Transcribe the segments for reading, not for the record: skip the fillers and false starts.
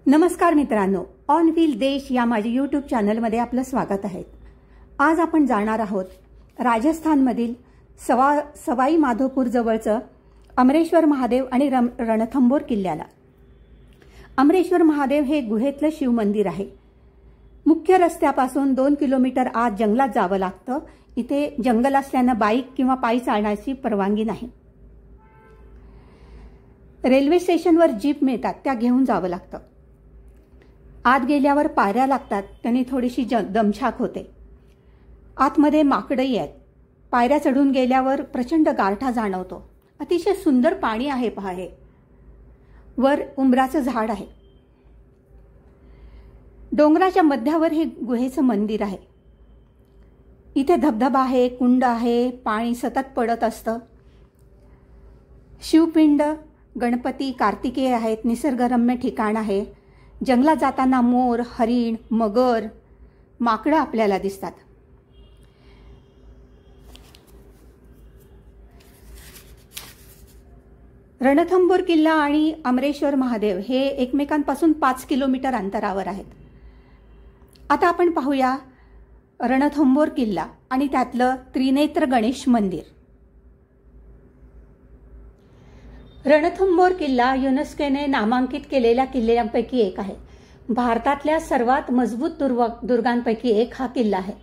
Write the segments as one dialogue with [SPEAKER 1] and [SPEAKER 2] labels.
[SPEAKER 1] नमस्कार मित्रांनो, on wheel देश या माझ्या यूट्यूब चॅनलमध्ये आपलं स्वागत आहे। आज आपण जाणार आहोत राजस्थानमधील सवाई माधोपूर जवळचं अमरेश्वर महादेव आणि रणथंबोर किल्ल्याला। अमरेश्वर महादेव हे गुहेतलं शिव मंदिर आहे। मुख्य रस्त्यापासून 2 किलोमीटर आत जंगलात जावं लागतं। इथे जंगल असल्यानं बाईक किंवा पायी चालण्याची परवानगी नाही। रेल्वे स्टेशनवर जीप मिळतात, त्या घेऊन जावं लागतं। आत गेल्यावर पायऱ्या लागतात, त्यांनी थोडीशी दमछाक होते। आतमध्ये माकडही आहेत। पायऱ्या चढून गेल्यावर प्रचंड गारठा जाणवतो। अतिशय सुंदर पाणी आहे पहा हे। वर उंबराचं झाड आहे। डोंगराच्या मध्यावर हे गुहेचं मंदिर आहे। इथे धबधबा आहे, कुंड आहे, पाणी सतत पडत असतं। शिवपिंड, गणपती, कार्तिकेय आहेत। निसर्गरम्य ठिकाण आहे। जंगलात जाताना मोर, हरिण, मगर, माकडं आपल्याला दिसतात। रणथंबोर किल्ला आणि अमरेश्वर महादेव हे एकमेकांपासून 5 किलोमीटर अंतरावर आहेत। आता आपण पाहूया रणथंबोर किल्ला आणि त्यातलं त्रिनेत्र गणेश मंदिर। रणथंबोर किल्ला युनेस्कोने नामांकित केलेल्या किल्ल्यांपैकी एक आहे। भारतातल्या सर्वात मजबूत दुर्गांपैकी एक हा किल्ला आहे।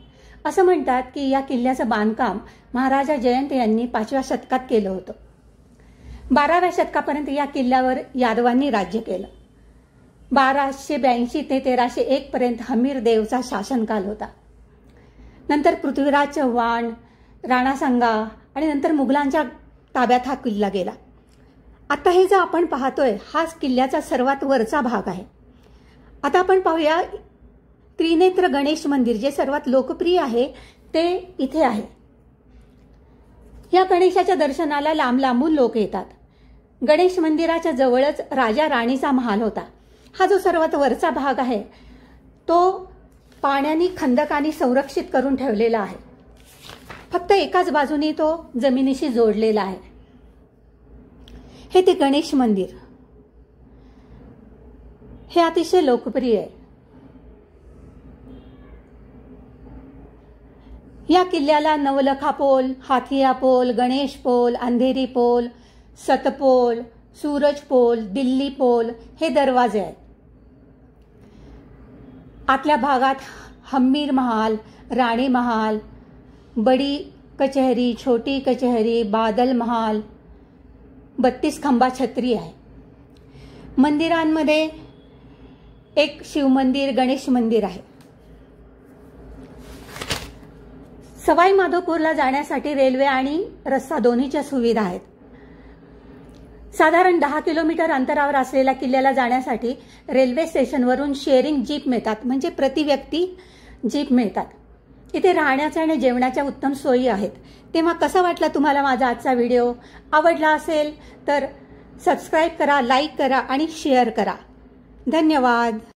[SPEAKER 1] असं म्हणतात की या किल्ल्याचं बांधकाम महाराजा जयंत यांनी 5व्या शतकात केलं होतं। 12व्या शतकापर्यंत या किल्ल्यावर यादवांनी राज्य केलं। 1282 ते 1301 पर्यंत हमीर देवचा शासनकाल होता। नंतर पृथ्वीराज चव्हाण, राणा सांगा आणि नंतर मुघलांच्या ताब्यात हा किल्ला गेला। आता हे जो आपण पाहतोय हा किल्ल्याचा सर्वात वरचा भाग आहे। आता आपण पाहूया त्रिनेत्र गणेश मंदिर, जे सर्वात लोकप्रिय आहे ते इथे आहे। या गणेशाच्या दर्शनाला लांब लांबून लोक येतात। गणेश मंदिराच्या जवळच राजा राणीचा महाल होता। हा जो सर्वात वरचा भाग आहे तो पाण्याने खंदकाने संरक्षित करून ठेवलेला आहे। फक्त एकाच बाजूने तो जमिनीशी जोडलेला आहे। हे ते गणेश मंदिर, हे अतिशय लोकप्रिय आहे। या किल्ल्याला नवलखा पोल, हाथिया पोल, गणेश पोल, अंधेरी पोल, सतपोल, सूरज पोल, दिल्ली पोल हे दरवाजे आहेत। आतल्या भागात हम्मीर महाल, राणी महाल, बडी कचहरी, छोटी कचहरी, बादल महाल, 32 खंबा छत्री आहे। मंदिरांमध्ये एक शिवमंदिर, गणेश मंदिर आहे। सवाई माधोपूरला जाण्यासाठी रेल्वे आणि रस्ता दोन्हीच्या सुविधा आहेत। साधारण 10 किलोमीटर अंतरावर असलेल्या किल्ल्याला जाण्यासाठी रेल्वे स्टेशनवरून शेअरिंग जीप मिळतात, म्हणजे प्रति व्यक्ती जीप मिळतात। इथे राहण्याच्या आणि जेवणाच्या उत्तम सोयी आहेत। तेव्हा कसा वाटला तुम्हाला माझा आजचा व्हिडिओ? आवडला असेल तर सबस्क्राईब करा, लाईक करा आणि शेअर करा। धन्यवाद।